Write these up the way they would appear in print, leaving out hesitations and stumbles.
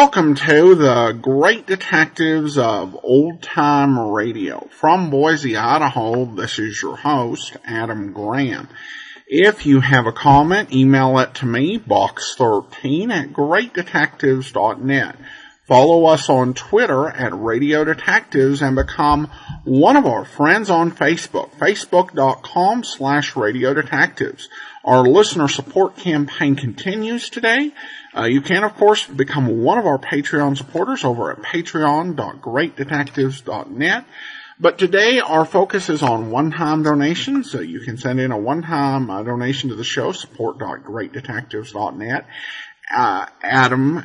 Welcome to the Great Detectives of Old Time Radio. From Boise, Idaho, this is your host, Adam Graham. If you have a comment, email it to me, box13@greatdetectives.net. Follow us on Twitter at Radio Detectives and become one of our friends on Facebook, facebook.com/Radio Detectives. Our listener support campaign continues today. You can, of course, become one of our Patreon supporters over at patreon.greatdetectives.net. But today, our focus is on one-time donations. So you can send in a one-time donation to the show, support.greatdetectives.net. Adam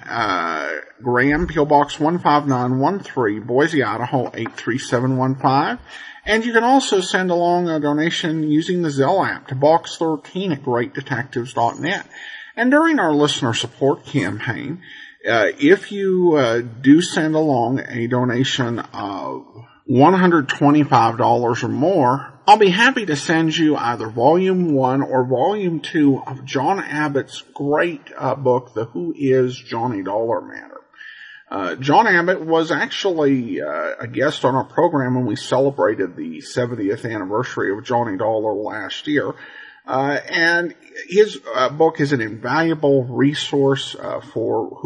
Graham, P.O. Box 15913, Boise, Idaho 83715. And you can also send along a donation using the Zelle app to Box 13@greatdetectives.net. And during our listener support campaign, if you do send along a donation of $125 or more, I'll be happy to send you either Volume 1 or Volume 2 of John Abbott's great book, The Who Is Johnny Dollar Matter. John Abbott was actually a guest on our program when we celebrated the 70th anniversary of Johnny Dollar last year. And his book is an invaluable resource for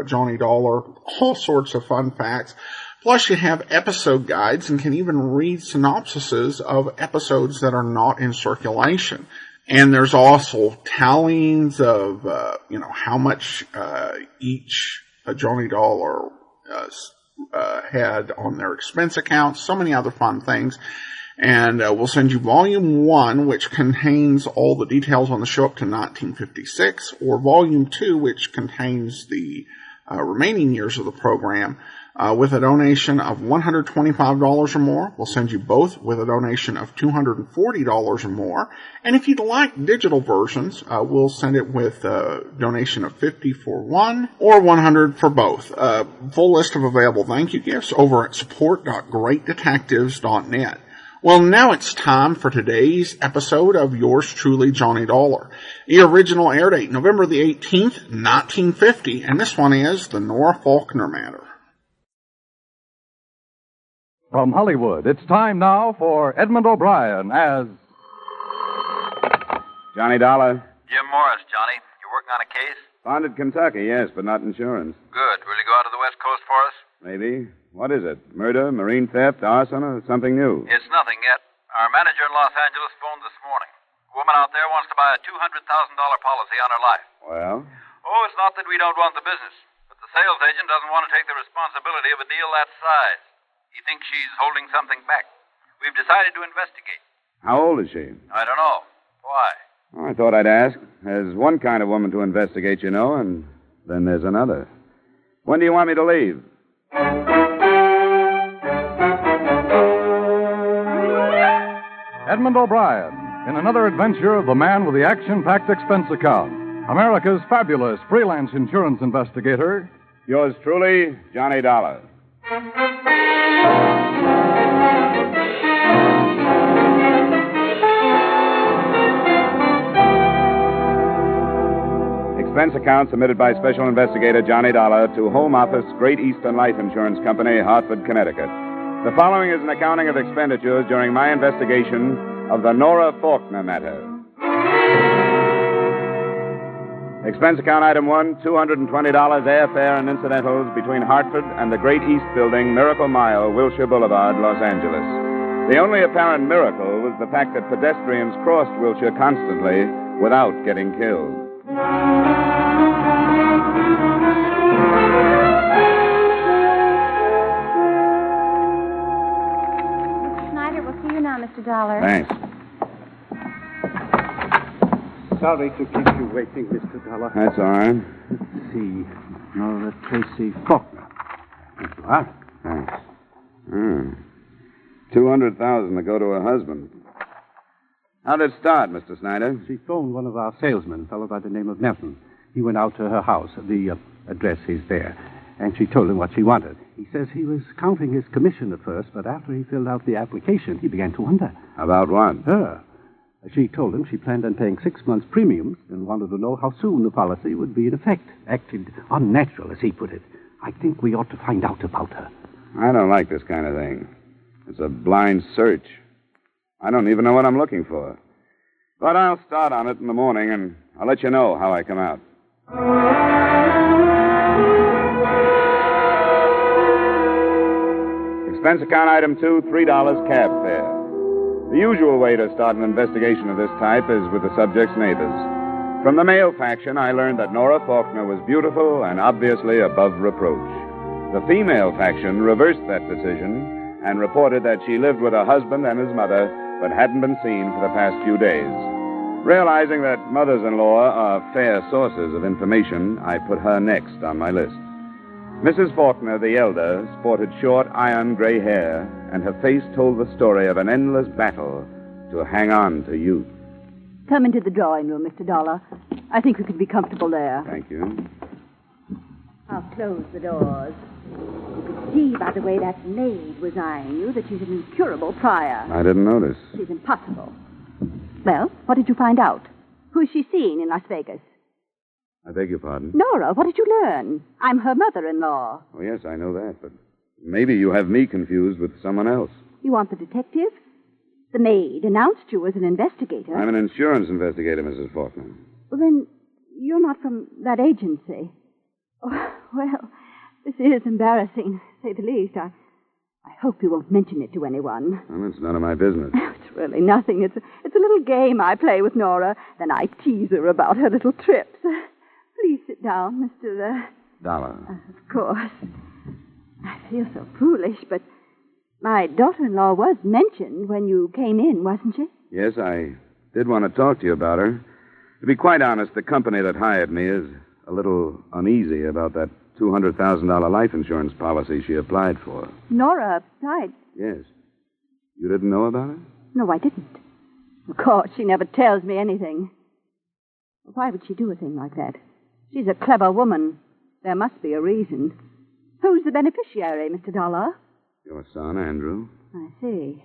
Johnny Dollar, all sorts of fun facts. Plus, you have episode guides and can even read synopsises of episodes that are not in circulation. And there's also tallings of, how much each Johnny Dollar had on their expense accounts, so many other fun things. And we'll send you Volume 1, which contains all the details on the show up to 1956, or Volume 2, which contains the remaining years of the program. With a donation of $125 or more, we'll send you both with a donation of $240 or more. And if you'd like digital versions, we'll send it with a donation of $50 for one or $100 for both. Full list of available thank you gifts over at support.greatdetectives.net. Well, now it's time for today's episode of Yours Truly, Johnny Dollar. The original air date, November the 18th, 1950, and this one is the Nora Falkner Matter. From Hollywood, it's time now for Edmund O'Brien as Johnny Dollar. Jim Morris, Johnny. You working on a case? Founded Kentucky, yes, but not insurance. Good. Will you go out to the West Coast for us? Maybe. What is it? Murder, marine theft, arson, or something new? It's nothing yet. Our manager in Los Angeles phoned this morning. A woman out there wants to buy a $200,000 policy on her life. Well? Oh, it's not that we don't want the business, but the sales agent doesn't want to take the responsibility of a deal that size. He thinks she's holding something back. We've decided to investigate. How old is she? I don't know. Why? Well, I thought I'd ask. There's one kind of woman to investigate, you know, and then there's another. When do you want me to leave? Edmund O'Brien in another adventure of the man with the action-packed expense account, America's fabulous freelance insurance investigator. Yours truly, Johnny Dollar. Expense account submitted by Special Investigator Johnny Dollar to Home Office, Great Eastern Life Insurance Company, Hartford, Connecticut. The following is an accounting of expenditures during my investigation of the Nora Falkner matter. Expense account item 1, $220 airfare and incidentals between Hartford and the Great East Building, Miracle Mile, Wilshire Boulevard, Los Angeles. The only apparent miracle was the fact that pedestrians crossed Wilshire constantly without getting killed. Mr. Dollar. Thanks. Sorry to keep you waiting, Mr. Dollar. That's all right. Let's see. Nora Tracy Faulkner. There you are. Thanks. 200,000 to go to her husband. How did it start, Mr. Snyder? She phoned one of our salesmen, a fellow by the name of Nelson. He went out to her house. The address is there. And she told him what she wanted. He says he was counting his commission at first, but after he filled out the application, he began to wonder. About what? Her. She told him she planned on paying 6 months' premiums and wanted to know how soon the policy would be in effect. Acted unnatural, as he put it. I think we ought to find out about her. I don't like this kind of thing. It's a blind search. I don't even know what I'm looking for. But I'll start on it in the morning, and I'll let you know how I come out. Expense account item 2, $3 cab fare. The usual way to start an investigation of this type is with the subject's neighbors. From the male faction, I learned that Nora Falkner was beautiful and obviously above reproach. The female faction reversed that decision and reported that she lived with her husband and his mother, but hadn't been seen for the past few days. Realizing that mothers-in-law are fair sources of information, I put her next on my list. Mrs. Faulkner, the elder, sported short, iron gray hair, and her face told the story of an endless battle to hang on to youth. Come into the drawing room, Mr. Dollar. I think we could be comfortable there. Thank you. I'll close the doors. You could see by the way that maid was eyeing you that she's an incurable pariah. I didn't notice. She's impossible. Well, what did you find out? Who is she seeing in Las Vegas? I beg your pardon? Nora, what did you learn? I'm her mother-in-law. Oh, yes, I know that, but maybe you have me confused with someone else. You want the detective? The maid announced you as an investigator. I'm an insurance investigator, Mrs. Faulkner. Well, then, you're not from that agency. Oh, well, this is embarrassing, to say the least. I hope you won't mention it to anyone. Well, it's none of my business. It's really nothing. It's a little game I play with Nora. Then I tease her about her little trips. Please sit down, Mr. Dollar. Of course. I feel so foolish, but my daughter-in-law was mentioned when you came in, wasn't she? Yes, I did want to talk to you about her. To be quite honest, the company that hired me is a little uneasy about that $200,000 life insurance policy she applied for. Nora applied? Yes. You didn't know about it? No, I didn't. Of course, she never tells me anything. Why would she do a thing like that? She's a clever woman. There must be a reason. Who's the beneficiary, Mr. Dollar? Your son, Andrew. I see.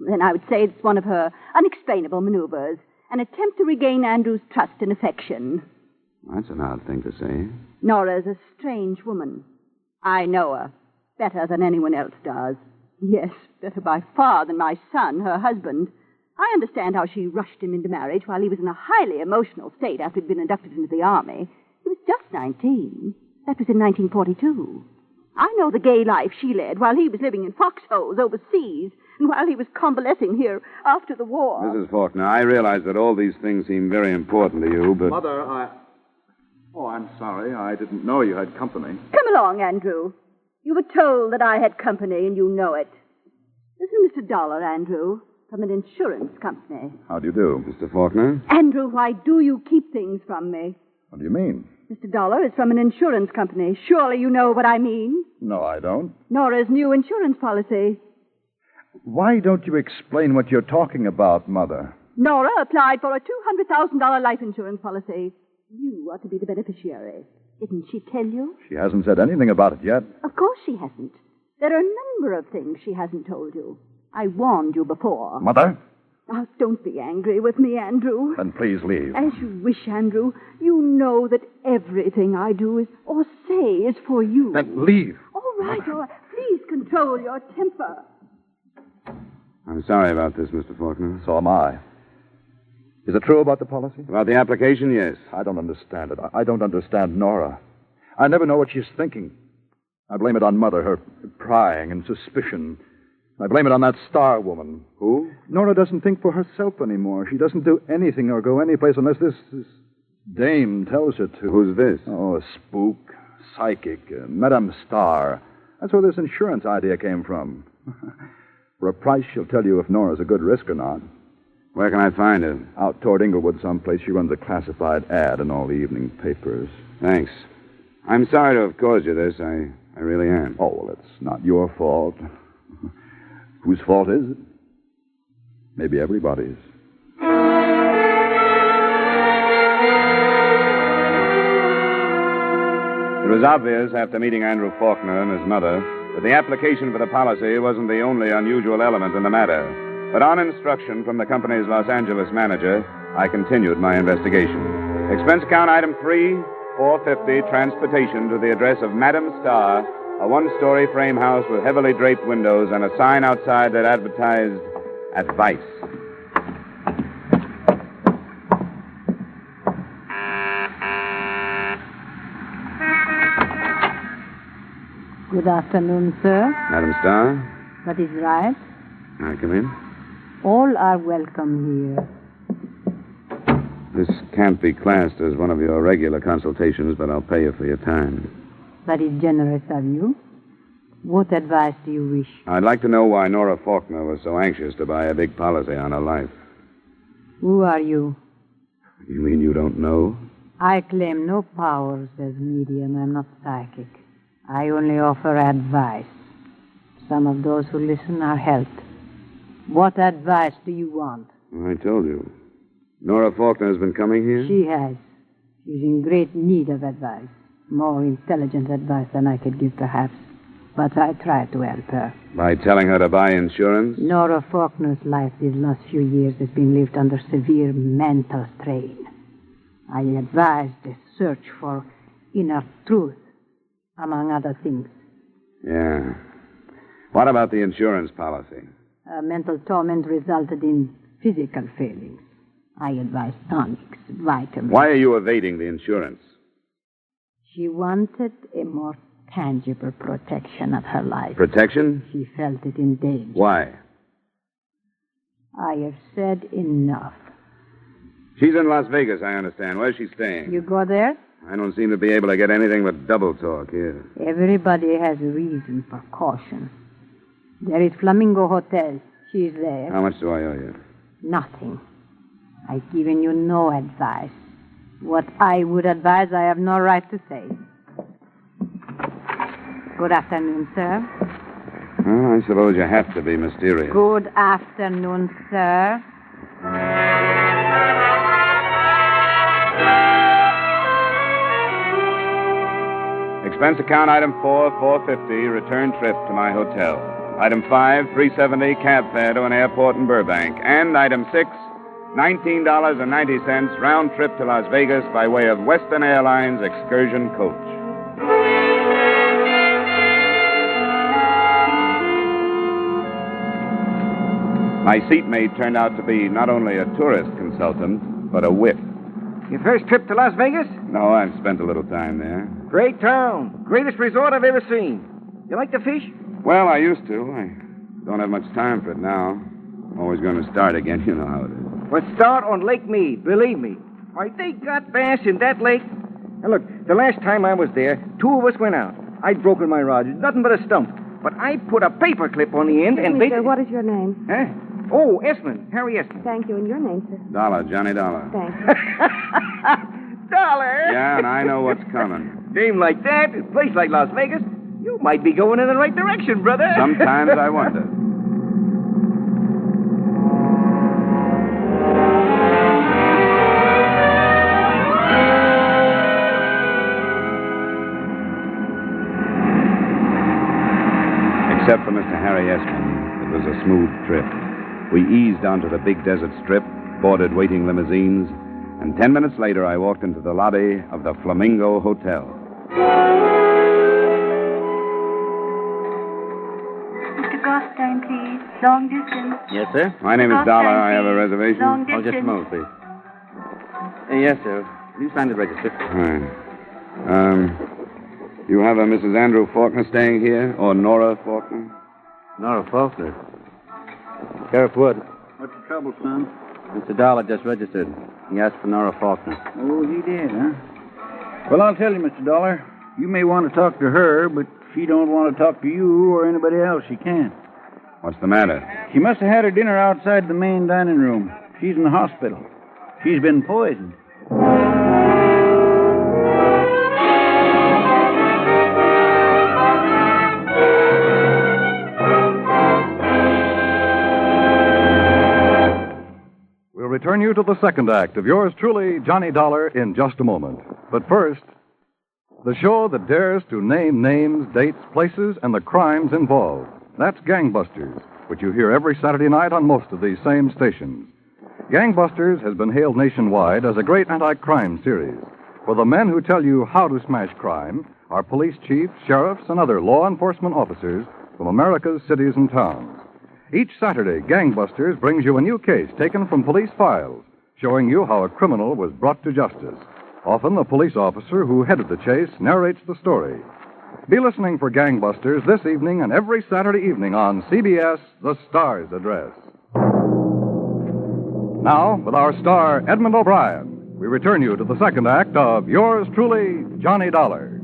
Then I would say it's one of her unexplainable maneuvers, an attempt to regain Andrew's trust and affection. That's an odd thing to say. Nora's a strange woman. I know her better than anyone else does. Yes, better by far than my son, her husband. I understand how she rushed him into marriage while he was in a highly emotional state after he'd been inducted into the army. He was just 19. That was in 1942. I know the gay life she led while he was living in foxholes overseas and while he was convalescing here after the war. Mrs. Faulkner, I realize that all these things seem very important to you, but... Mother, Oh, I'm sorry. I didn't know you had company. Come along, Andrew. You were told that I had company, and you know it. This is Mr. Dollar, Andrew, from an insurance company. How do you do? Mr. Faulkner? Andrew, why do you keep things from me? What do you mean? Mr. Dollar is from an insurance company. Surely you know what I mean. No, I don't. Nora's new insurance policy. Why don't you explain what you're talking about, Mother? Nora applied for a $200,000 life insurance policy. You are to be the beneficiary. Didn't she tell you? She hasn't said anything about it yet. Of course she hasn't. There are a number of things she hasn't told you. I warned you before. Mother? Now, don't be angry with me, Andrew. Then please leave. As you wish, Andrew. You know that everything I do is or say is for you. Then leave. All right, all right. Please control your temper. I'm sorry about this, Mr. Faulkner. So am I. Is it true about the policy? About the application, yes. I don't understand it. I don't understand Nora. I never know what she's thinking. I blame it on Mother, her prying and suspicion. I blame it on that star woman. Who? Nora doesn't think for herself anymore. She doesn't do anything or go anyplace unless this dame tells her to. Who's this? Oh, a spook, psychic, Madame Star. That's where this insurance idea came from. For a price, she'll tell you if Nora's a good risk or not. Where can I find her? Out toward Inglewood someplace. She runs a classified ad in all the evening papers. Thanks. I'm sorry to have caused you this. I really am. Oh, well, it's not your fault. Whose fault is it? Maybe everybody's. It was obvious after meeting Andrew Faulkner and his mother that the application for the policy wasn't the only unusual element in the matter. But on instruction from the company's Los Angeles manager, I continued my investigation. Expense account item 3, $450, transportation to the address of Madam Starr, a one-story frame house with heavily draped windows and a sign outside that advertised advice. Good afternoon, sir. Madam Starr? That is right. I come in? All are welcome here. This can't be classed as one of your regular consultations, but I'll pay you for your time. That is generous of you. What advice do you wish? I'd like to know why Nora Falkner was so anxious to buy a big policy on her life. Who are you? You mean you don't know? I claim no powers as medium. I'm not psychic. I only offer advice. Some of those who listen are helped. What advice do you want? I told you. Nora Falkner has been coming here? She has. She's in great need of advice. More intelligent advice than I could give, perhaps. But I try to help her. By telling her to buy insurance? Nora Falkner's life these last few years has been lived under severe mental strain. I advised a search for inner truth, among other things. Yeah. What about the insurance policy? Mental torment resulted in physical failings. I advised tonics, vitamins. Why are you evading the insurance? She wanted a more tangible protection of her life. Protection? She felt it in danger. Why? I have said enough. She's in Las Vegas, I understand. Where's she staying? You go there? I don't seem to be able to get anything but double talk here. Everybody has a reason for caution. There is Flamingo Hotel. She's there. How much do I owe you? Nothing. I've given you no advice. What I would advise, I have no right to say. Good afternoon, sir. Well, I suppose you have to be mysterious. Good afternoon, sir. Expense account item 4, $450, return trip to my hotel. Item 5, $370, cab fare to an airport in Burbank. And item 6, $19.90, round trip to Las Vegas by way of Western Airlines excursion coach. My seatmate turned out to be not only a tourist consultant, but a wit. Your first trip to Las Vegas? No, I've spent a little time there. Great town. Greatest resort I've ever seen. You like to fish? Well, I used to. I don't have much time for it now. I'm always going to start again. You know how it is. But start on Lake Mead, believe me. Why, they got bass in that lake. Now, look, the last time I was there, 2 of us went out. I'd broken my rod. Nothing but a stump. But I put a paper clip on the end and Sir, what is your name? Huh? Oh, Esmond. Harry Esmond. Thank you. And your name, sir? Dollar, Johnny Dollar. Thanks. Dollar? Yeah, and I know what's coming. Name like that, a place like Las Vegas, you might be going in the right direction, brother. Sometimes I wonder. Except for Mr. Harry Esmond, it was a smooth trip. We eased onto the big desert strip, boarded waiting limousines, and 10 minutes later I walked into the lobby of the Flamingo Hotel. Mr. Gostein, please. Long distance. Yes, sir? My name is Dollar. I have a reservation. Long Oh, distance. just a moment, please. Yes, sir. You signed the register. Right. You have a Mrs. Andrew Faulkner staying here, or Nora Falkner? Nora Falkner. Sheriff Wood. What's the trouble, son? Mr. Dollar just registered. He asked for Nora Falkner. Oh, he did, huh? Well, I'll tell you, Mr. Dollar. You may want to talk to her, but she don't want to talk to you or anybody else. She can't. What's the matter? She must have had her dinner outside the main dining room. She's in the hospital. She's been poisoned. We'll return you to the second act of yours truly, Johnny Dollar, in just a moment. But first, the show that dares to name names, dates, places, and the crimes involved. That's Gangbusters, which you hear every Saturday night on most of these same stations. Gangbusters has been hailed nationwide as a great anti-crime series, for the men who tell you how to smash crime are police chiefs, sheriffs, and other law enforcement officers from America's cities and towns. Each Saturday, Gangbusters brings you a new case taken from police files, showing you how a criminal was brought to justice. Often, the police officer who headed the chase narrates the story. Be listening for Gangbusters this evening and every Saturday evening on CBS, The Star's Address. Now, with our star, Edmund O'Brien, we return you to the second act of Yours Truly, Johnny Dollar.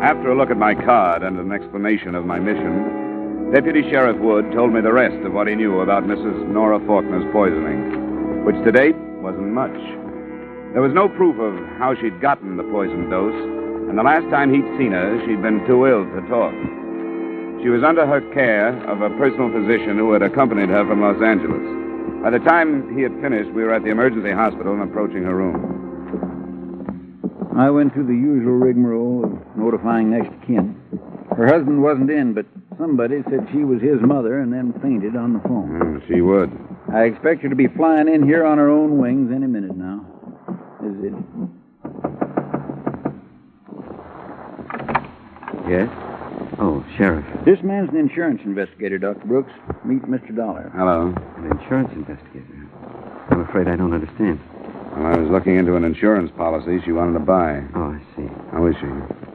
After a look at my card and an explanation of my mission, Deputy Sheriff Wood told me the rest of what he knew about Mrs. Nora Falkner's poisoning, which to date wasn't much. There was no proof of how she'd gotten the poison dose, and the last time he'd seen her, she'd been too ill to talk. She was under her care of a personal physician who had accompanied her from Los Angeles. By the time he had finished, we were at the emergency hospital and approaching her room. I went through the usual rigmarole of notifying next of kin. Her husband wasn't in, but somebody said she was his mother and then fainted on the phone. She would. I expect her to be flying in here on her own wings any minute now. Is it? Yes? Oh, Sheriff. This man's an insurance investigator, Dr. Brooks. Meet Mr. Dollar. Hello. An insurance investigator? I'm afraid I don't understand. Well, I was looking into an insurance policy she wanted to buy. Oh, I see. How is she?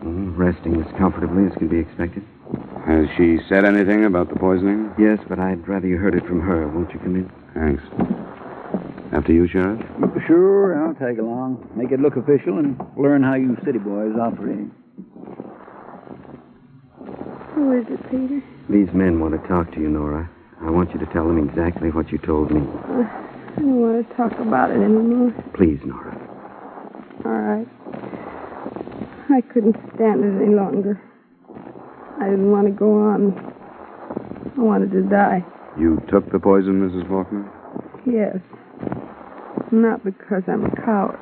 Resting as comfortably as can be expected. Has she said anything about the poisoning? Yes, but I'd rather you heard it from her. Won't you come in? Thanks. After you, Sheriff? Sure, I'll tag along. Make it look official and learn how you city boys operate. Who is it, Peter? These men want to talk to you, Nora. I want you to tell them exactly what you told me. I don't want to talk about it anymore. Please, Nora. All right. I couldn't stand it any longer. I didn't want to go on. I wanted to die. You took the poison, Mrs. Faulkner? Yes. Not because I'm a coward.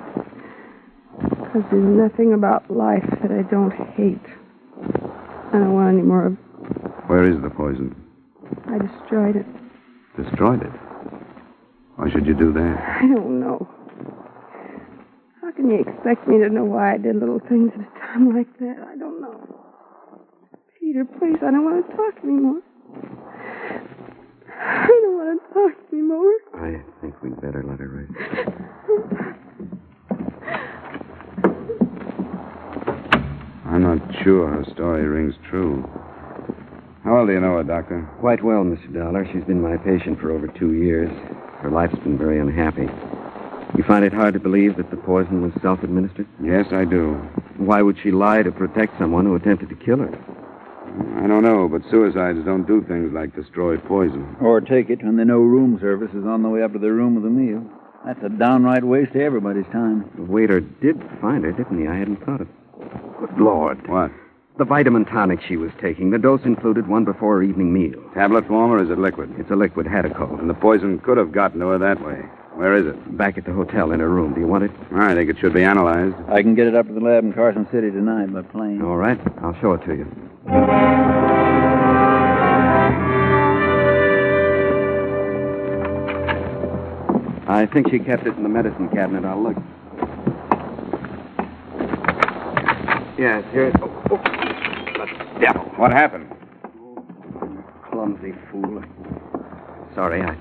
Because there's nothing about life that I don't hate. I don't want any more of it. Where is the poison? I destroyed it. Destroyed it? Why should you do that? I don't know. How can you expect me to know why I did little things at a time like that? I don't know. Peter, please, I don't want to talk anymore. I don't want to talk anymore. I think we'd better let her rest. I'm not sure her story rings true. How well do you know her, Doctor? Quite well, Mr. Dollar. She's been my patient for over 2 years. Her life's been very unhappy. You find it hard to believe that the poison was self-administered? Yes, I do. Why would she lie to protect someone who attempted to kill her? I don't know, but suicides don't do things like destroy poison. Or take it when they know room service is on the way up to their room with a meal. That's a downright waste of everybody's time. The waiter did find her, didn't he? I hadn't thought of it. Good Lord. What? The vitamin tonic she was taking. The dose included one before her evening meal. Tablet form, or is it liquid? It's a liquid Hadico. And the poison could have gotten to her that way. Where is it? Back at the hotel in her room. Do you want it? I think it should be analyzed. I can get it up to the lab in Carson City tonight by plane. All right. I'll show it to you. I think she kept it in the medicine cabinet. I'll look. Yes, here it is. Oh, the devil. What happened? Clumsy fool. Sorry, I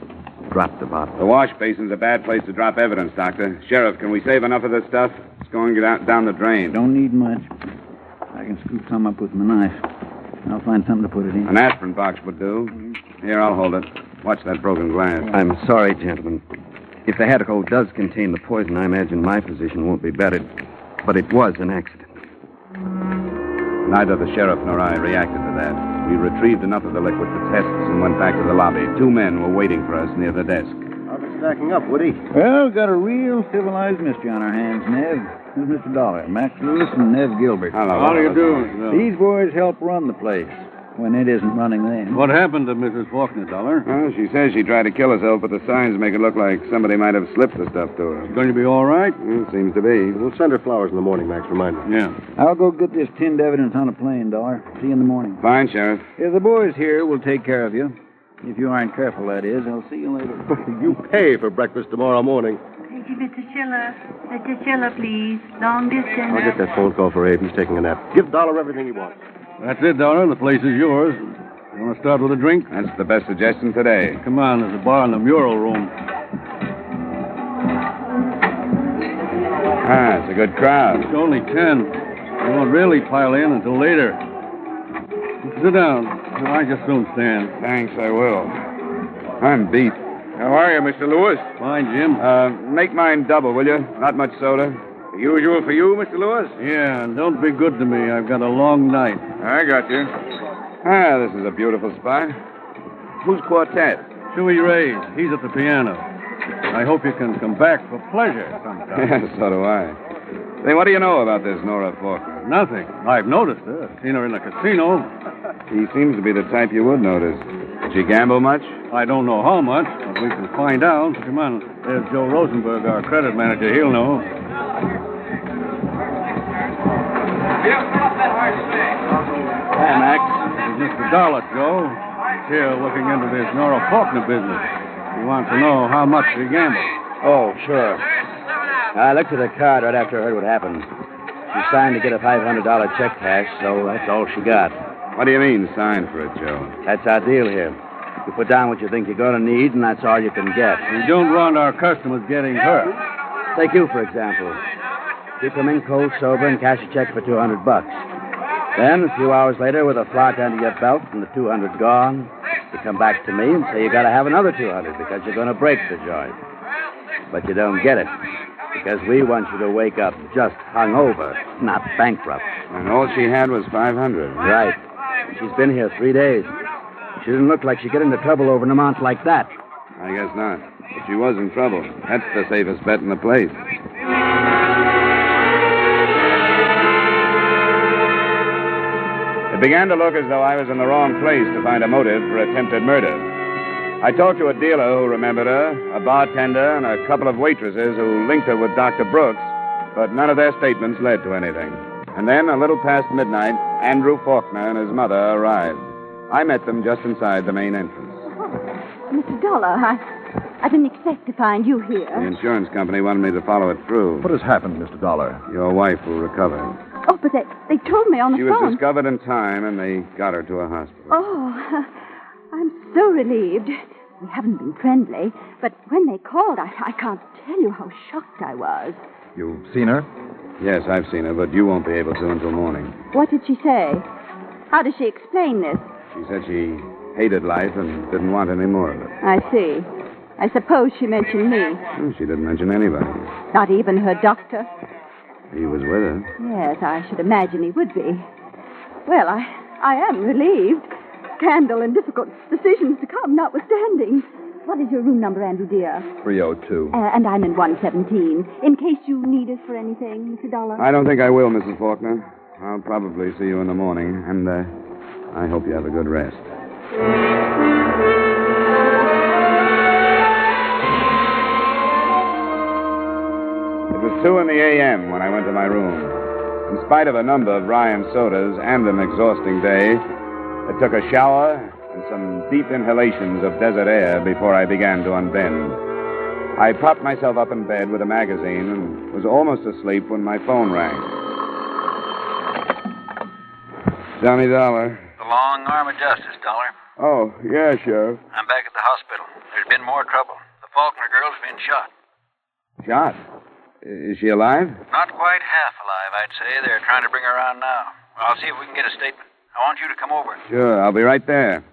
dropped the bottle. The wash basin's a bad place to drop evidence, Doctor. Sheriff, can we save enough of this stuff? It's going down the drain. Don't need much. I can scoop some up with my knife. I'll find something to put it in. An aspirin box would do. Here, I'll hold it. Watch that broken glass. I'm sorry, gentlemen. If the Hadico does contain the poison, I imagine my position won't be bettered. But it was an accident. Neither the sheriff nor I reacted to that. We retrieved enough of the liquid for tests and went back to the lobby. 2 men were waiting for us near the desk. How's it stacking up, Woody? Well, got a real civilized mystery on our hands, Nev. This is Mr. Dollar, Max Lewis and Nev Gilbert. Hello. How do you do? These boys help run the place. when it isn't running then. What happened to Mrs. Faulkner, Dollar? Well, she says she tried to kill herself, but the signs make it look like somebody might have slipped the stuff to her. She's going to be all right? Seems to be. We'll send her flowers in the morning, Max. Remind her. Yeah. I'll go get this tinned evidence on a plane, Dollar. See you in the morning. Fine, Sheriff. If the boys here will take care of you. If you aren't careful, that is. I'll see you later. You pay for breakfast tomorrow morning. Thank you, Mr. Schiller. Mr. Schiller, please. Long distance. I'll get that phone call for Abe. He's taking a nap. Give Dollar everything he wants. That's it, Dollar. The place is yours. You want to start with a drink? That's the best suggestion today. Come on, there's a bar in the mural room. It's a good crowd. It's only 10. You won't really pile in until later. Sit down. I just soon stand. Thanks, I will. I'm beat. How are you, Mr. Lewis? Fine, Jim. Make mine double, will you? Not much soda. The usual for you, Mr. Lewis? Yeah, and don't be good to me. I've got a long night. I got you. This is a beautiful spot. Who's quartet? Chewy Ray's. He's at the piano. I hope you can come back for pleasure sometime. Yeah, so do I. Say, what do you know about this Nora Falkner? Nothing. I've noticed her. I've seen her in the casino. She seems to be the type you would notice. Does she gamble much? I don't know how much, but we can find out. Come on. There's Joe Rosenberg, our credit manager. He'll know. Hi, Max. This is Mr. Dollar, Joe. He's here looking into this Nora Falkner business. He wants to know how much she gambled. Oh, sure. I looked at her card right after I heard what happened. She signed to get a $500 check cashed, so that's all she got. What do you mean, sign for it, Joe? That's our deal here. You put down what you think you're going to need, and that's all you can get. We don't want our customers getting hurt. Take you, for example. You come in cold, sober, and cash a check for $200. Then, a few hours later, with a flock under your belt and the $200 gone, you come back to me and say you got to have another $200 because you're going to break the joint. But you don't get it because we want you to wake up just hungover, not bankrupt. And all she had was $500. Right. She's been here 3 days. She didn't look like she'd get into trouble over an amount like that. I guess not. But she was in trouble. That's the safest bet in the place. It began to look as though I was in the wrong place to find a motive for attempted murder. I talked to a dealer who remembered her, a bartender, and a couple of waitresses who linked her with Dr. Brooks, but none of their statements led to anything. And then, a little past midnight, Andrew Faulkner and his mother arrived. I met them just inside the main entrance. Oh, Mr. Dollar, I didn't expect to find you here. The insurance company wanted me to follow it through. What has happened, Mr. Dollar? Your wife will recover. Oh, but they told me on the phone. She was discovered in time, and they got her to a hospital. Oh, I'm so relieved. We haven't been friendly, but when they called, I can't tell you how shocked I was. You've seen her? Yes, I've seen her, but you won't be able to until morning. What did she say? How does she explain this? She said she hated life and didn't want any more of it. I see. I suppose she mentioned me. Well, she didn't mention anybody. Not even her doctor? He was with her. Yes, I should imagine he would be. Well, I am relieved. Scandal and difficult decisions to come, notwithstanding. What is your room number, Andrew, dear? 302. And I'm in 117. In case you need us for anything, Mr. Dollar. I don't think I will, Mrs. Faulkner. I'll probably see you in the morning, and I hope you have a good rest. It was 2 a.m. when I went to my room. In spite of a number of rye and sodas and an exhausting day, I took a shower and some deep inhalations of desert air before I began to unbend. I propped myself up in bed with a magazine and was almost asleep when my phone rang. Johnny Dollar. The long arm of justice, Dollar. Oh, yeah, Sheriff. I'm back at the hospital. There's been more trouble. The Faulkner girl's been shot. Shot? Is she alive? Not quite half alive, I'd say. They're trying to bring her around now. I'll see if we can get a statement. I want you to come over. Sure, I'll be right there.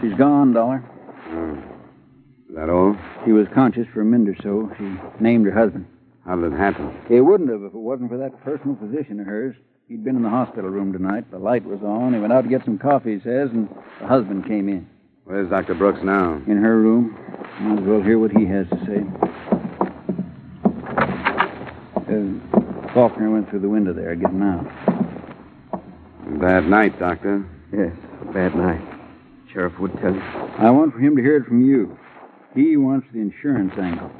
She's gone, Dollar. Is that all? She was conscious for a minute or so. She named her husband. How did it happen? It wouldn't have if it wasn't for that personal physician of hers. He'd been in the hospital room tonight. The light was on. He went out to get some coffee, he says, and the husband came in. Where's Dr. Brooks now? In her room. Might as well hear what he has to say. Faulkner went through the window there, getting out. Bad night, Doctor. Yes, a bad night. Sheriff would tell you. I want for him to hear it from you. He wants the insurance angle.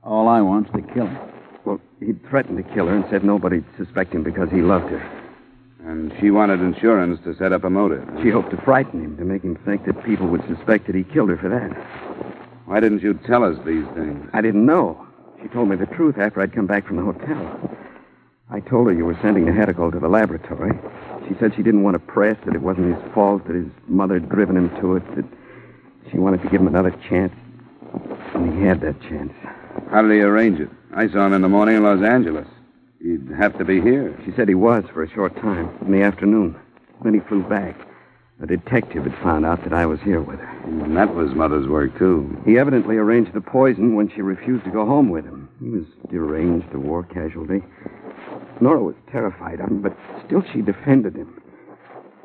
All I want's to kill him. Well, he'd threatened to kill her and said nobody'd suspect him because he loved her. And she wanted insurance to set up a motive. She hoped to frighten him, to make him think that people would suspect that he killed her for that. Why didn't you tell us these things? I didn't know. She told me the truth after I'd come back from the hotel. I told her you were sending the Hedical to the laboratory. She said she didn't want to press, that it wasn't his fault, that his mother had driven him to it, that she wanted to give him another chance. And he had that chance. How did he arrange it? I saw him in the morning in Los Angeles. He'd have to be here. She said he was for a short time, in the afternoon. Then he flew back. A detective had found out that I was here with her. And that was Mother's work, too. He evidently arranged the poison when she refused to go home with him. He was deranged, a war casualty. Nora was terrified of him, but still she defended him.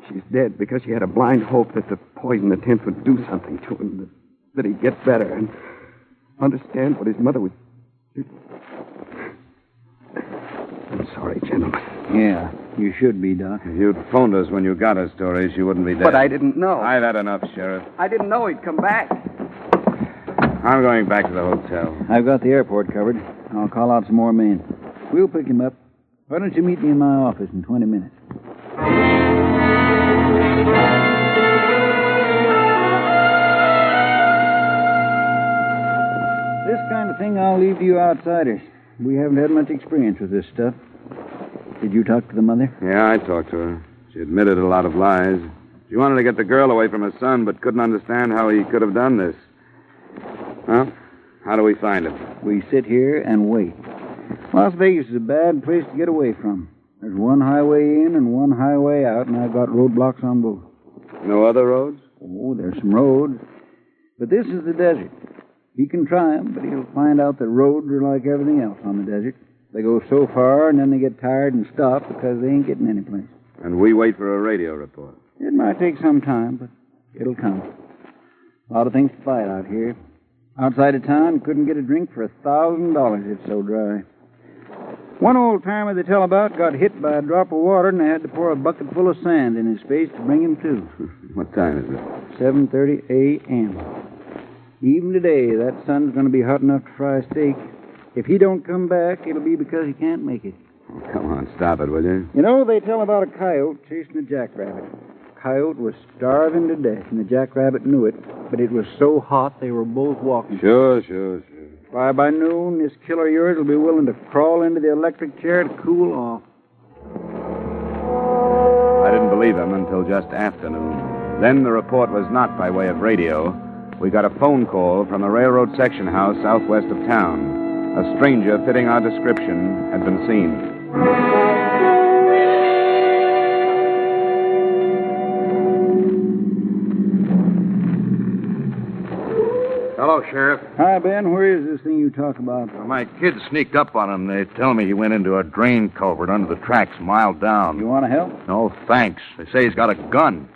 She's dead because she had a blind hope that the poison attempt would do something to him, that he'd get better and understand what his mother was... I'm sorry, gentlemen. Yeah, you should be, Doc. If you'd phoned us when you got her story, she wouldn't be dead. But I didn't know. I've had enough, Sheriff. I didn't know he'd come back. I'm going back to the hotel. I've got the airport covered. I'll call out some more men. We'll pick him up. Why don't you meet me in my office in 20 minutes? This kind of thing I'll leave to you outsiders. We haven't had much experience with this stuff. Did you talk to the mother? Yeah, I talked to her. She admitted a lot of lies. She wanted to get the girl away from her son, but couldn't understand how he could have done this. Well, how do we find him? We sit here and wait. Las Vegas is a bad place to get away from. There's one highway in and one highway out, and I've got roadblocks on both. No other roads? Oh, there's some roads. But this is the desert. He can try 'em, but he'll find out that roads are like everything else on the desert. They go so far, and then they get tired and stop because they ain't getting any place. And we wait for a radio report. It might take some time, but it'll come. A lot of things to fight out here. Outside of town, you couldn't get a drink for $1,000. It's so dry. One old-timer they tell about got hit by a drop of water, and they had to pour a bucket full of sand in his face to bring him to. What time is it? 7:30 a.m. Even today, that sun's going to be hot enough to fry a steak. If he don't come back, it'll be because he can't make it. Oh, come on, stop it, will you? You know, they tell about a coyote chasing a jackrabbit. Coyote was starving to death, and the jackrabbit knew it, but it was so hot they were both walking. Sure. By noon, this killer of yours will be willing to crawl into the electric chair to cool off. I didn't believe him until just afternoon. Then the report was not by way of radio. We got a phone call from the railroad section house southwest of town. A stranger fitting our description had been seen. Hello, Sheriff. Hi, Ben. Where is this thing you talk about? Well, my kids sneaked up on him. They tell me he went into a drain culvert under the tracks a mile down. You want to help? No, thanks. They say he's got a gun.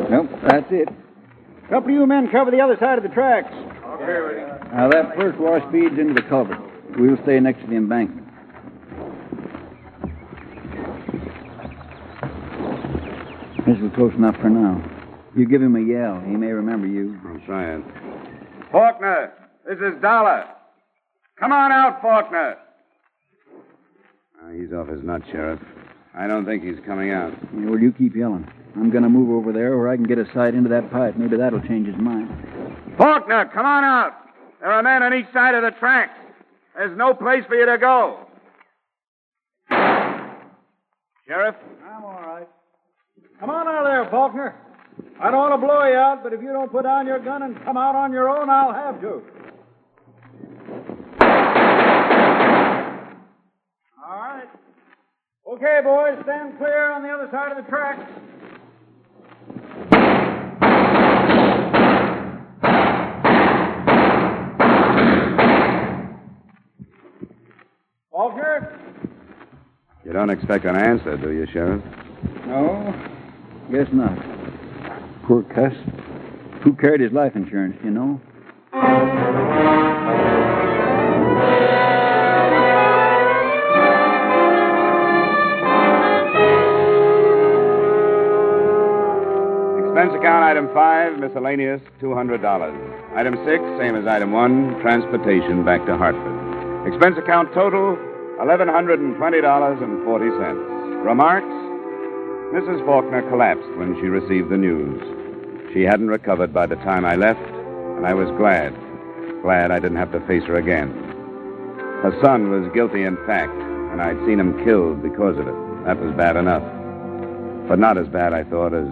Nope, that's it. A couple of you men cover the other side of the tracks. Okay. Now, that first wash feeds into the culvert. We'll stay next to the embankment. This is close enough for now. You give him a yell. He may remember you. I'm trying. Faulkner, this is Dollar. Come on out, Faulkner. He's off his nut, Sheriff. I don't think he's coming out. Yeah, well, you keep yelling. I'm going to move over there where I can get a sight into that pipe. Maybe that'll change his mind. Faulkner, come on out. There are men on each side of the tracks. There's no place for you to go. Sheriff? I'm all right. Come on out of there, Faulkner. I don't want to blow you out, but if you don't put down your gun and come out on your own, I'll have to. All right. Okay, boys, stand clear on the other side of the tracks. Faulkner? You don't expect an answer, do you, Sheriff? No, guess not. Poor cuss. Who carried his life insurance, you know? Expense account item 5, miscellaneous, $200. Item 6, same as item 1, transportation back to Hartford. Expense account total, $1,120.40. Remarks? Mrs. Faulkner collapsed when she received the news. She hadn't recovered by the time I left, and I was glad I didn't have to face her again. Her son was guilty in fact, and I'd seen him killed because of it. That was bad enough. But not as bad, I thought, as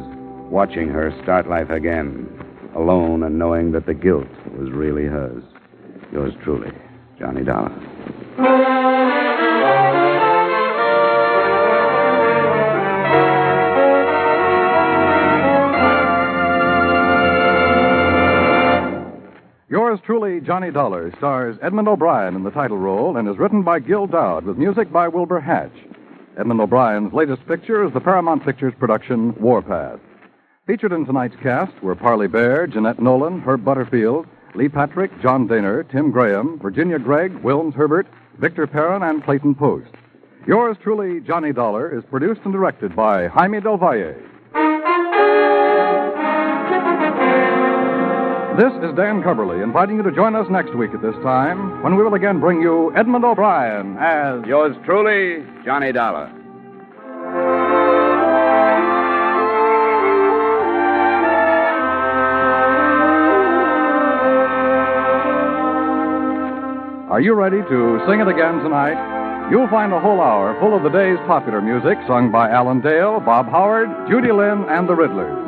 watching her start life again, alone and knowing that the guilt was really hers. Yours truly, Johnny Dollar. Yours truly, Johnny Dollar, stars Edmund O'Brien in the title role and is written by Gil Dowd with music by Wilbur Hatch. Edmund O'Brien's latest picture is the Paramount Pictures production Warpath. Featured in tonight's cast were Parley Baer, Jeanette Nolan, Herb Butterfield, Lee Patrick, John Daner, Tim Graham, Virginia Gregg, Wilms Herbert, Victor Perrin, and Clayton Post. Yours truly, Johnny Dollar, is produced and directed by Jaime Del Valle. This is Dan Coverly inviting you to join us next week at this time when we will again bring you Edmund O'Brien as Yours truly, Johnny Dollar. Are you ready to sing it again tonight? You'll find a whole hour full of the day's popular music sung by Alan Dale, Bob Howard, Judy Lynn, and the Riddlers.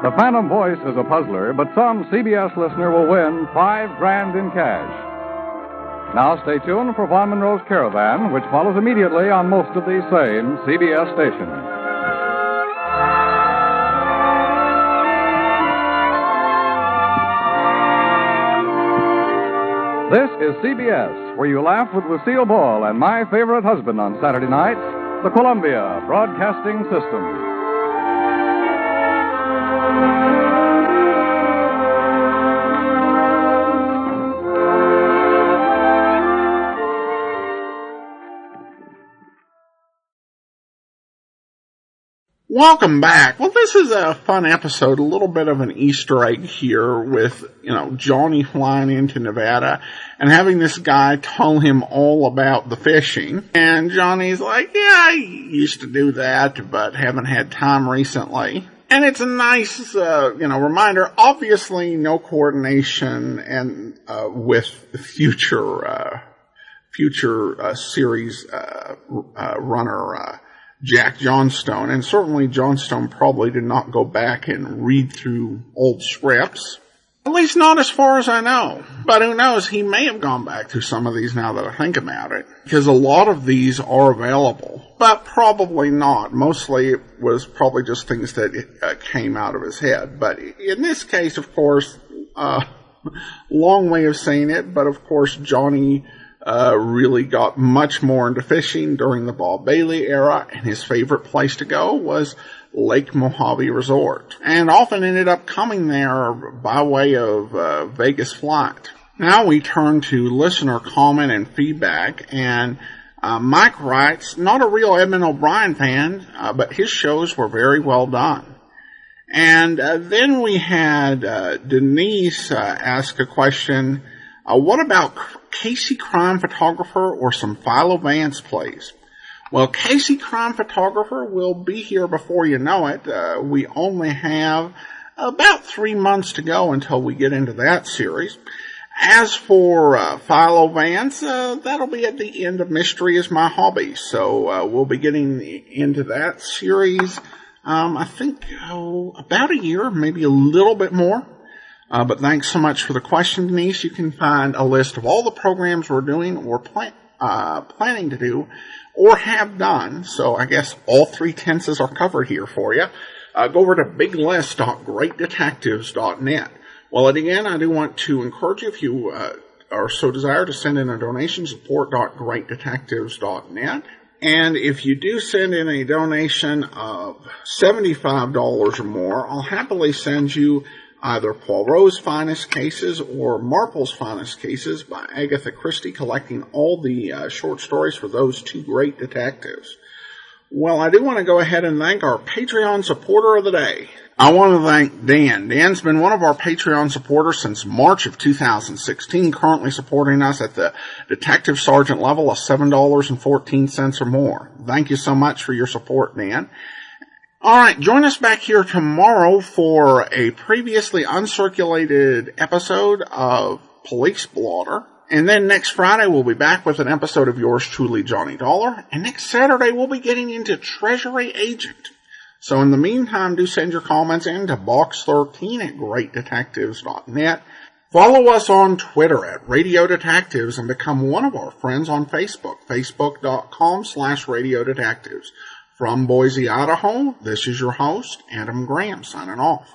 The Phantom Voice is a puzzler, but some CBS listener will win $5,000 in cash. Now stay tuned for Von Monroe's Caravan, which follows immediately on most of these same CBS stations. This is CBS, where you laugh with Lucille Ball and my favorite husband on Saturday nights, the Columbia Broadcasting System. Welcome back. Well, this is a fun episode, a little bit of an Easter egg here with, Johnny flying into Nevada and having this guy tell him all about the fishing. And Johnny's like, yeah, I used to do that, but haven't had time recently. And it's a nice, reminder. Obviously, no coordination and with future series runner Jack Johnstone, and certainly Johnstone probably did not go back and read through old scripts. At least not as far as I know. But who knows, he may have gone back through some of these now that I think about it. Because a lot of these are available. But probably not. Mostly it was probably just things that came out of his head. But in this case, of course, long way of saying it, but of course Johnny really got much more into fishing during the Bob Bailey era, and his favorite place to go was Lake Mojave Resort, and often ended up coming there by way of Vegas flight. Now we turn to listener comment and feedback, and Mike writes, not a real Edmund O'Brien fan, but his shows were very well done. And then we had Denise ask a question, what about Casey Crime Photographer or some Philo Vance plays? Well, Casey Crime Photographer will be here before you know it. We only have about 3 months to go until we get into that series. As for Philo Vance, that'll be at the end of Mystery is My Hobby. So we'll be getting into that series, I think, about a year, maybe a little bit more. But thanks so much for the question, Denise. You can find a list of all the programs we're doing or planning to do or have done. So I guess all 3 tenses are covered here for you. Go over to biglist.greatdetectives.net. Well, and again, I do want to encourage you, if you or so desire to send in a donation, support.greatdetectives.net. And if you do send in a donation of $75 or more, I'll happily send you either Poirot's Finest Cases or Marple's Finest Cases by Agatha Christie, collecting all the short stories for those two great detectives. Well, I do want to go ahead and thank our Patreon supporter of the day. I want to thank Dan. Dan's been one of our Patreon supporters since March of 2016, currently supporting us at the Detective Sergeant level of $7.14 or more. Thank you so much for your support, Dan. All right, join us back here tomorrow for a previously uncirculated episode of Police Blotter. And then next Friday, we'll be back with an episode of yours truly, Johnny Dollar. And next Saturday, we'll be getting into Treasury Agent. So in the meantime, do send your comments in to box13@greatdetectives.net. Follow us on Twitter at Radio Detectives and become one of our friends on Facebook, facebook.com/Radio Detectives. From Boise, Idaho, this is your host, Adam Graham, signing off.